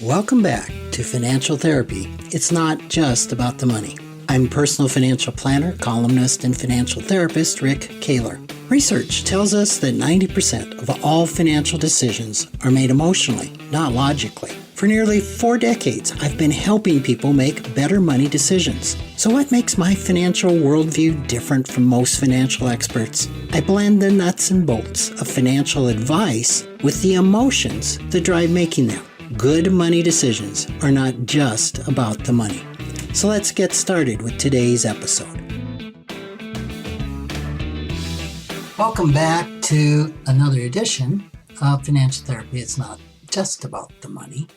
Welcome back to Financial Therapy. It's not just about the money. I'm personal financial planner, columnist, and financial therapist Rick Kahler. Research tells us that 90% of all financial decisions are made emotionally, not logically. For nearly 4 decades, I've been helping people make better money decisions. So what makes my financial worldview different from most financial experts? I blend the nuts and bolts of financial advice with the emotions that drive making them. Good money decisions are not just about the money. So let's get started with today's episode. Welcome back to another edition of Financial Therapy. It's not just about the money.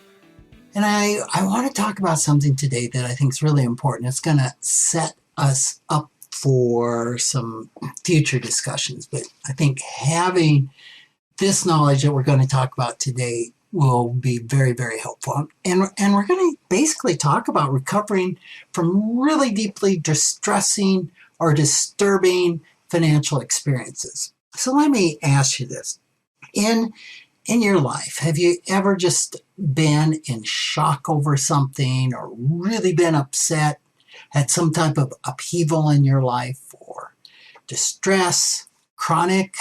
And I want to talk about something today that I think is really important. It's going to set us up for some future discussions. But I think having this knowledge that we're going to talk about today will be very, very helpful. And we're going to basically talk about recovering from really deeply distressing or disturbing financial experiences. So let me ask you this. In your life, have you ever just been in shock over something or really been upset, had some type of upheaval in your life or distress, chronic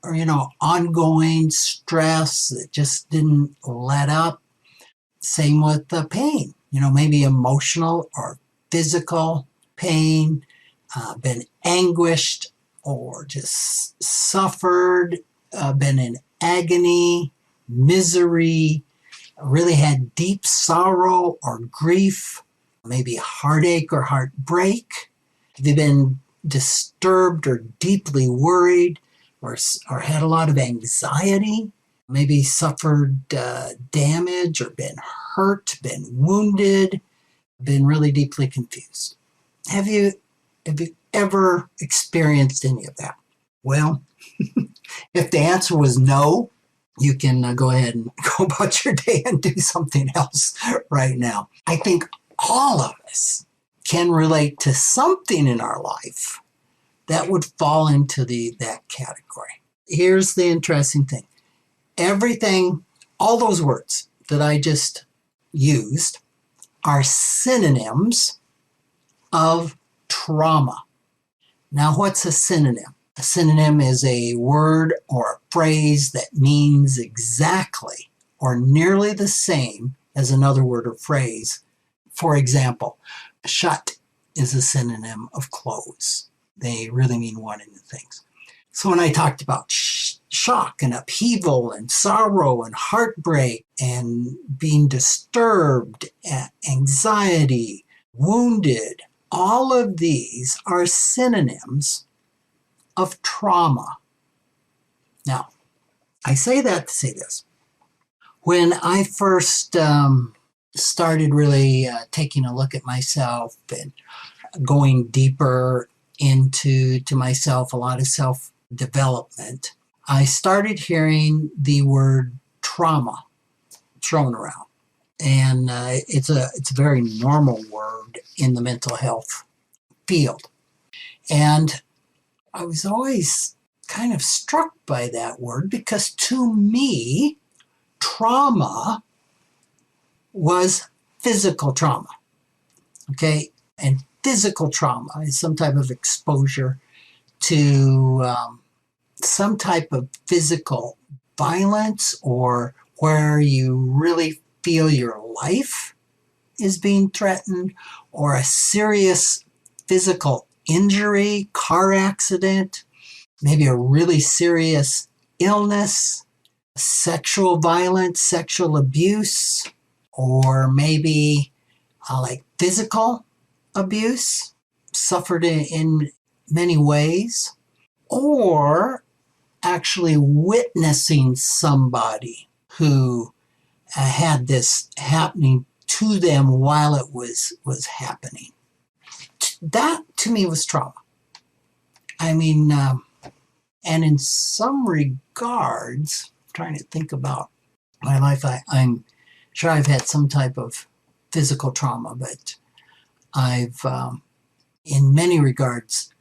or, ongoing stress that just didn't let up? Same with the pain, maybe emotional or physical pain, been anguished or just suffered, been in agony, misery, really had deep sorrow or grief, maybe heartache or heartbreak. Have you been disturbed or deeply worried or had a lot of anxiety? Maybe suffered damage or been hurt, been wounded, been really deeply confused. Have you ever experienced any of that? Well, if the answer was no, you can go ahead and go about your day and do something else right now. I think all of us can relate to something in our life that would fall into that category. Here's the interesting thing. Everything, all those words that I just used are synonyms of trauma. Now, what's a synonym? A synonym is a word or a phrase that means exactly or nearly the same as another word or phrase. For example, shut is a synonym of close. They really mean one and the things. So when I talked about shock and upheaval and sorrow and heartbreak and being disturbed, anxiety, wounded, all of these are synonyms of trauma. Now, I say that to say this. When I first started really taking a look at myself and going deeper into myself, a lot of self-development, I started hearing the word trauma thrown around. And it's a very normal word in the mental health field. And I was always kind of struck by that word because to me, trauma was physical trauma. Okay? And physical trauma is some type of exposure to some type of physical violence or where you really feel your life is being threatened or a serious physical injury, car accident, maybe a really serious illness, sexual violence, sexual abuse, or maybe like physical abuse suffered in many ways, or actually witnessing somebody who had this happening to them while it was happening. That to me was trauma. I mean, and in some regards, trying to think about my life, I'm sure I've had some type of physical trauma, but I've, in many regards,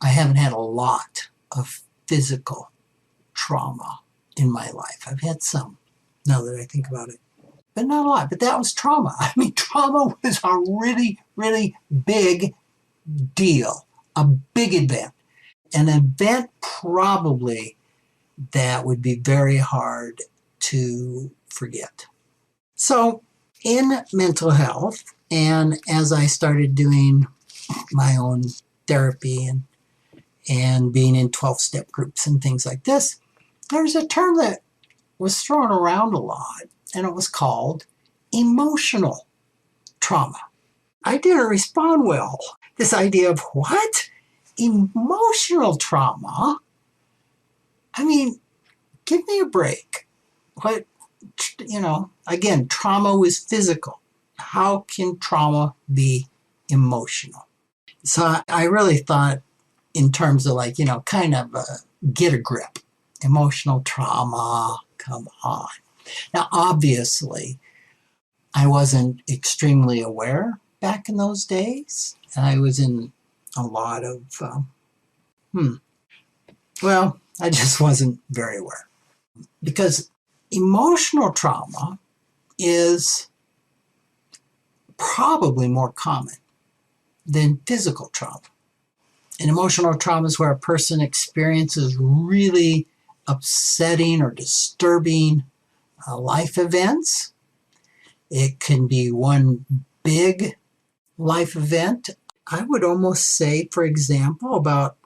I haven't had a lot of physical trauma in my life. I've had some, now that I think about it. but not a lot. But that was trauma. I mean, trauma was a really, really big deal, a big event, an event probably that would be very hard to forget. So in mental health, and as I started doing my own therapy and being in 12-step groups and things like this, there's a term that was thrown around a lot, and it was called emotional trauma. I didn't respond well. This idea of what? Emotional trauma? I mean, give me a break. What, again, trauma was physical. How can trauma be emotional? So I really thought in terms of kind of get a grip. Emotional trauma, come on. Now, obviously, I wasn't extremely aware back in those days. I was in a lot of, I just wasn't very aware. Because emotional trauma is probably more common than physical trauma. And emotional trauma is where a person experiences really upsetting or disturbing life events. It can be one big life event. I would almost say, for example, about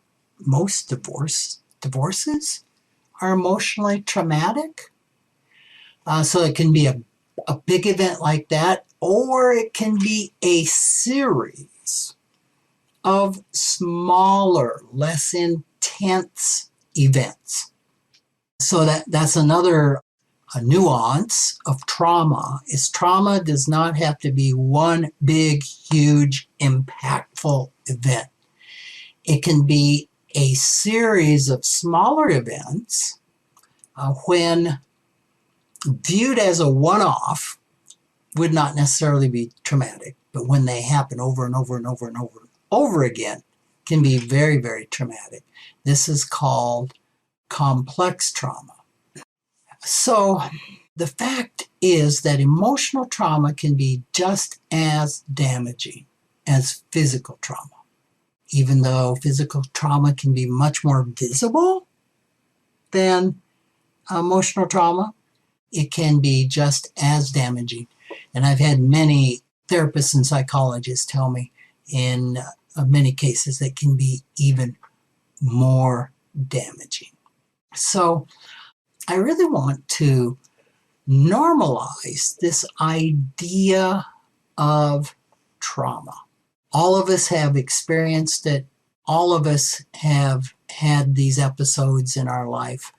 most divorces are emotionally traumatic. So it can be a big event like that, or it can be a series of smaller, less intense events. So that's another nuance of trauma, is trauma does not have to be one big, huge, impactful event. It can be a series of smaller events when viewed as a one-off would not necessarily be traumatic, but when they happen over and over and over and over again can be very, very traumatic. This is called complex trauma. So the fact is that emotional trauma can be just as damaging as physical trauma. Even though physical trauma can be much more visible than emotional trauma, it can be just as damaging. And I've had many therapists and psychologists tell me in many cases that can be even more damaging. So I really want to normalize this idea of trauma. All of us have experienced it. All of us have had these episodes in our life.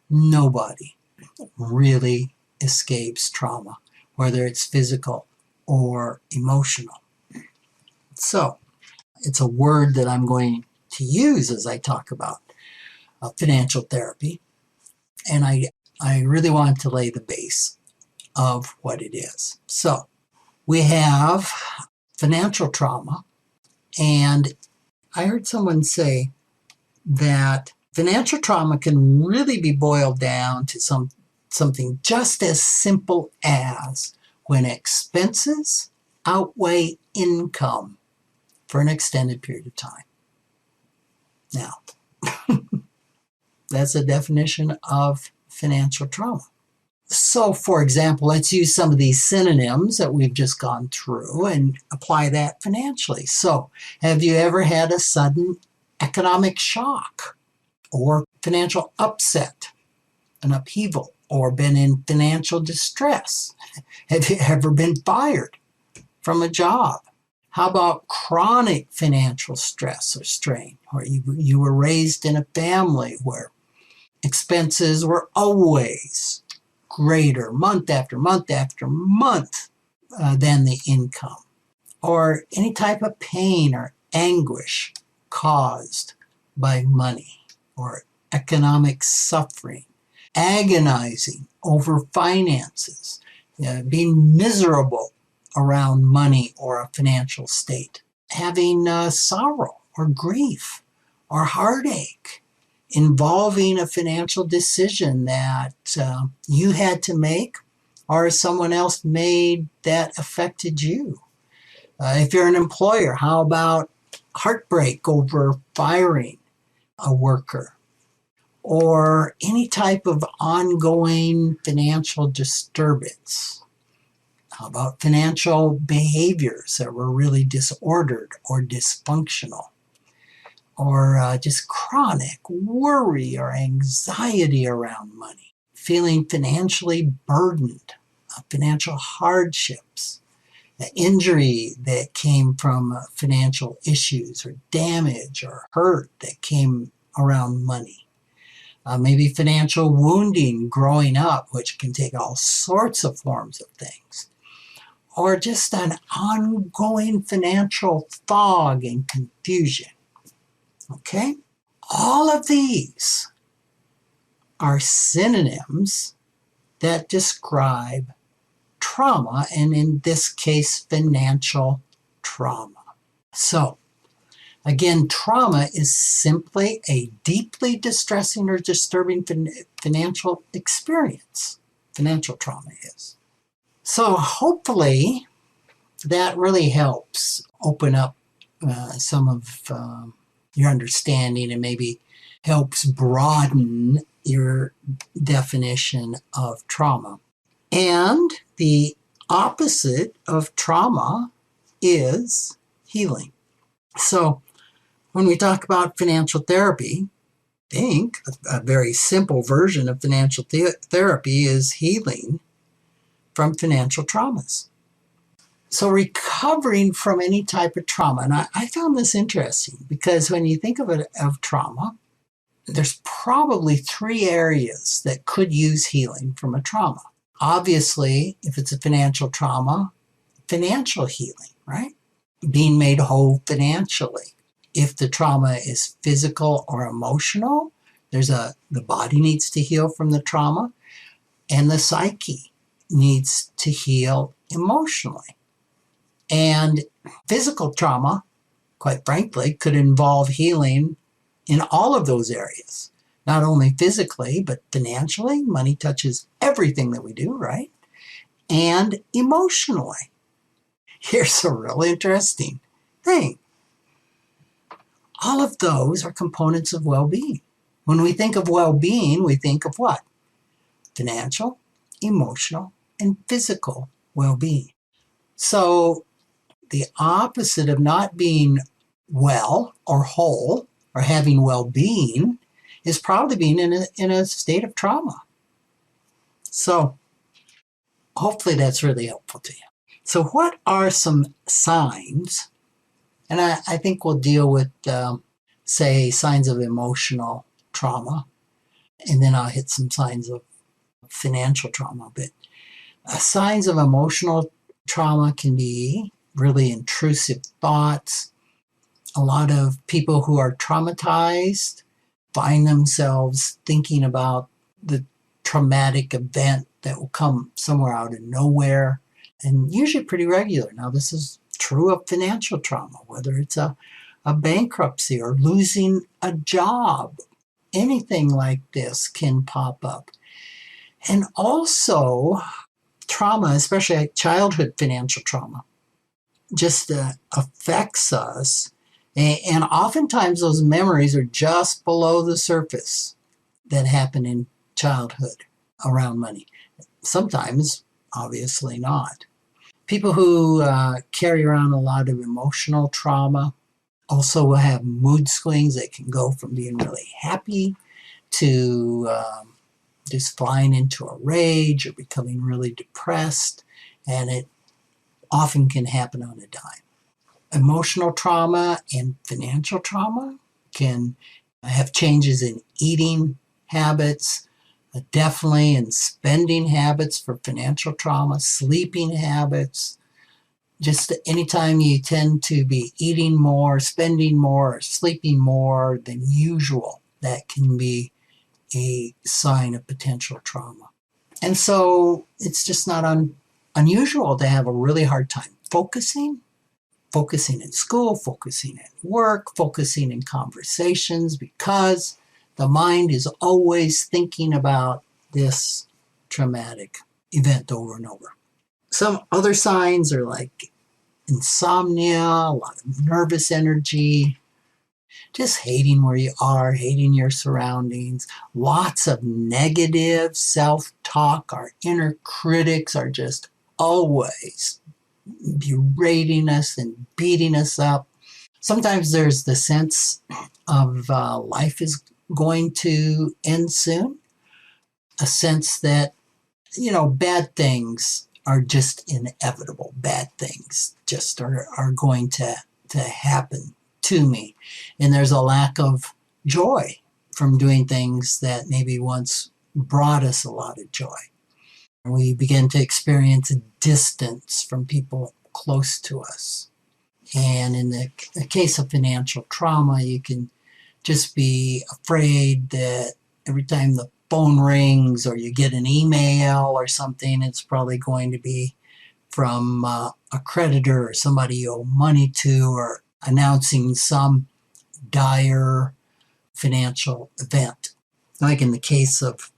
Nobody really escapes trauma, whether it's physical or emotional. So it's a word that I'm going to use as I talk about financial therapy. And I really want to lay the base of what it is. So we have financial trauma, and I heard someone say that financial trauma can really be boiled down to something just as simple as when expenses outweigh income for an extended period of time. Now, that's a definition of financial trauma. So, for example, let's use some of these synonyms that we've just gone through and apply that financially. So, have you ever had a sudden economic shock or financial upset, an upheaval, or been in financial distress? Have you ever been fired from a job? How about chronic financial stress or strain, or you were raised in a family where expenses were always greater month after month after month than the income, or any type of pain or anguish caused by money or economic suffering, agonizing over finances, being miserable around money or a financial state, having sorrow or grief or heartache involving a financial decision that you had to make or someone else made that affected you? If you're an employer, how about heartbreak over firing a worker, or any type of ongoing financial disturbance? How about financial behaviors that were really disordered or dysfunctional, or just chronic worry or anxiety around money, feeling financially burdened, financial hardships, injury that came from financial issues, or damage or hurt that came around money. Maybe financial wounding growing up, which can take all sorts of forms of things. Or just an ongoing financial fog and confusion. Okay? All of these are synonyms that describe trauma, and in this case, financial trauma. So, again, trauma is simply a deeply distressing or disturbing financial experience. Financial trauma is. So hopefully that really helps open up some of your understanding, and maybe helps broaden your definition of trauma. And the opposite of trauma is healing. So when we talk about financial therapy, think a very simple version of financial therapy is healing from financial traumas. So recovering from any type of trauma, and I found this interesting because when you think of it of trauma, there's probably 3 areas that could use healing from a trauma. Obviously, if it's a financial trauma, financial healing, right? Being made whole financially. If the trauma is physical or emotional, the body needs to heal from the trauma, and the psyche needs to heal emotionally. And physical trauma, quite frankly, could involve healing in all of those areas. Not only physically, but financially. Money touches everything that we do, right? And emotionally. Here's a really interesting thing. All of those are components of well-being. When we think of well-being, we think of what? Financial, emotional, and physical well-being. So the opposite of not being well or whole or having well-being is probably being in a state of trauma. So hopefully that's really helpful to you. So what are some signs? And I think we'll deal with, say, signs of emotional trauma, and then I'll hit some signs of financial trauma. But signs of emotional trauma can be really intrusive thoughts. A lot of people who are traumatized find themselves thinking about the traumatic event that will come somewhere out of nowhere, and usually pretty regular. Now, this is true of financial trauma, whether it's a bankruptcy or losing a job. Anything like this can pop up. And also trauma, especially childhood financial trauma, just affects us. And oftentimes those memories are just below the surface that happen in childhood around money. Sometimes, obviously not. People who carry around a lot of emotional trauma also will have mood swings that can go from being really happy to just flying into a rage or becoming really depressed. And it often can happen on a dime. Emotional trauma and financial trauma can have changes in eating habits, definitely in spending habits for financial trauma, sleeping habits. Just anytime you tend to be eating more, spending more, or sleeping more than usual, that can be a sign of potential trauma. And so it's just not unusual to have a really hard time focusing in school, focusing at work, focusing in conversations, because the mind is always thinking about this traumatic event over and over. Some other signs are like insomnia, a lot of nervous energy, just hating where you are, hating your surroundings, lots of negative self-talk. Our inner critics are just always berating us and beating us up. Sometimes there's the sense of life is going to end soon, a sense that, bad things are just inevitable. Bad things just are going to happen to me. And there's a lack of joy from doing things that maybe once brought us a lot of joy. We begin to experience distance from people close to us. And in the case of financial trauma, you can just be afraid that every time the phone rings or you get an email or something, it's probably going to be from a creditor or somebody you owe money to, or announcing some dire financial event. Like in the case of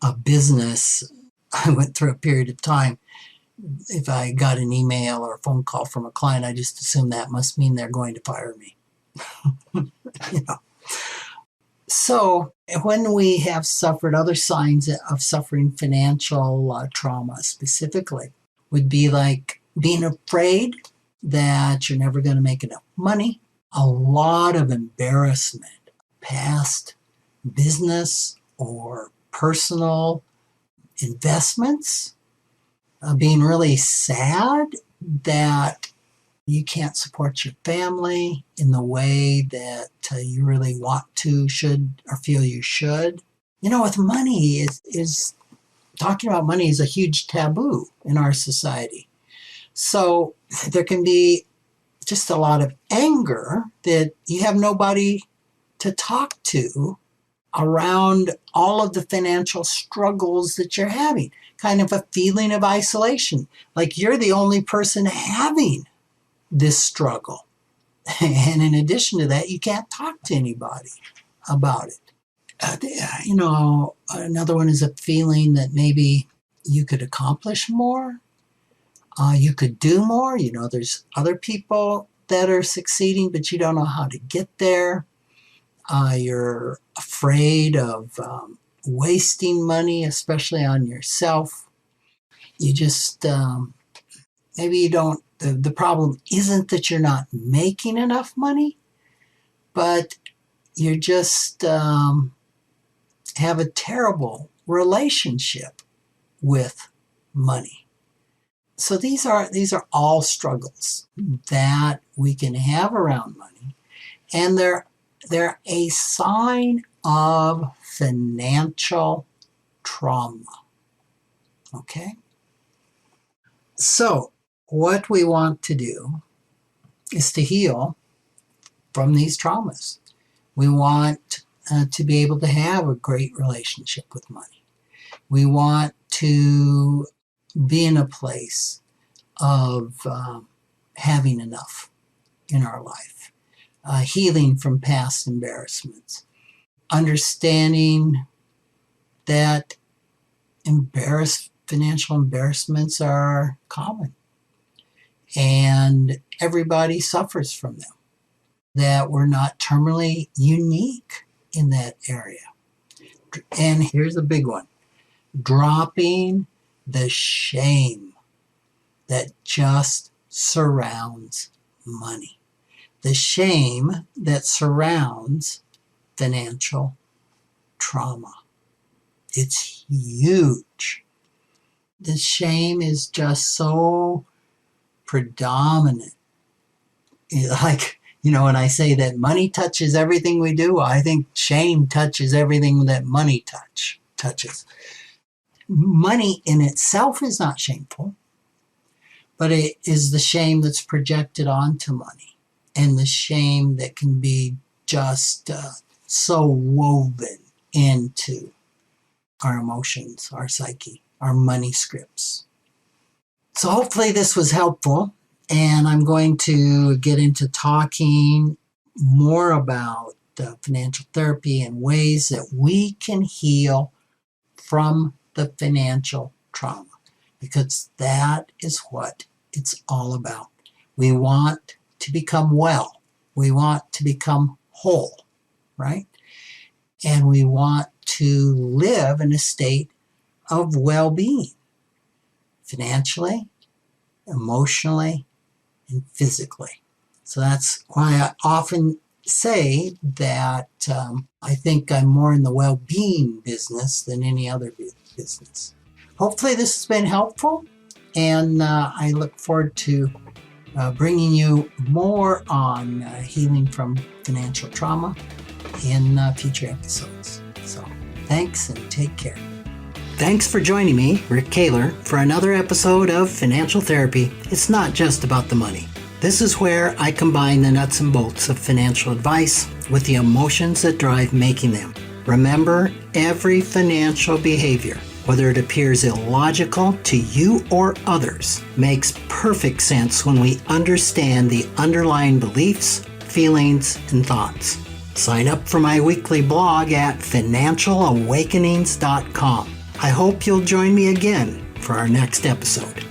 a business, I went through a period of time, if I got an email or a phone call from a client, I just assumed that must mean they're going to fire me. you know. So when we have suffered, other signs of suffering financial trauma specifically would be like being afraid that you're never going to make enough money, a lot of embarrassment, past business or personal investments, being really sad that you can't support your family in the way that you really want to, should, or feel you should. With money, is talking about money is a huge taboo in our society. So there can be just a lot of anger that you have nobody to talk to around all of the financial struggles that you're having. Kind of a feeling of isolation, like you're the only person having this struggle. And in addition to that, you can't talk to anybody about it. Another one is a feeling that maybe you could accomplish more, you could do more. There's other people that are succeeding, but you don't know how to get there. You're afraid of wasting money, especially on yourself. You just, maybe you don't, the problem isn't that you're not making enough money, but you just have a terrible relationship with money. So these are all struggles that we can have around money, and they're a sign of financial trauma. Okay? So what we want to do is to heal from these traumas. We want to be able to have a great relationship with money. We want to be in a place of having enough in our life, healing from past embarrassments, understanding that financial embarrassments are common and everybody suffers from them, that we're not terminally unique in that area. And here's a big one: dropping the shame that just surrounds money. The shame that surrounds financial trauma. It's huge. The shame is just so predominant. Like, when I say that money touches everything we do, I think shame touches everything that money touches. Money in itself is not shameful, but it is the shame that's projected onto money, and the shame that can be just so woven into our emotions, our psyche, our money scripts. So hopefully this was helpful, and I'm going to get into talking more about financial therapy and ways that we can heal from the financial trauma. because that is what it's all about. We want to become well. We want to become whole, right? And we want to live in a state of well-being, financially, emotionally, and physically. So that's why I often say that I think I'm more in the well-being business than any other business. Hopefully this has been helpful, and I look forward to bringing you more on healing from financial trauma in future episodes. So thanks and take care. Thanks for joining me, Rick Kahler, for another episode of Financial Therapy. It's not just about the money. This is where I combine the nuts and bolts of financial advice with the emotions that drive making them. Remember, every financial behavior, whether it appears illogical to you or others, makes perfect sense when we understand the underlying beliefs, feelings, and thoughts. Sign up for my weekly blog at financialawakenings.com. I hope you'll join me again for our next episode.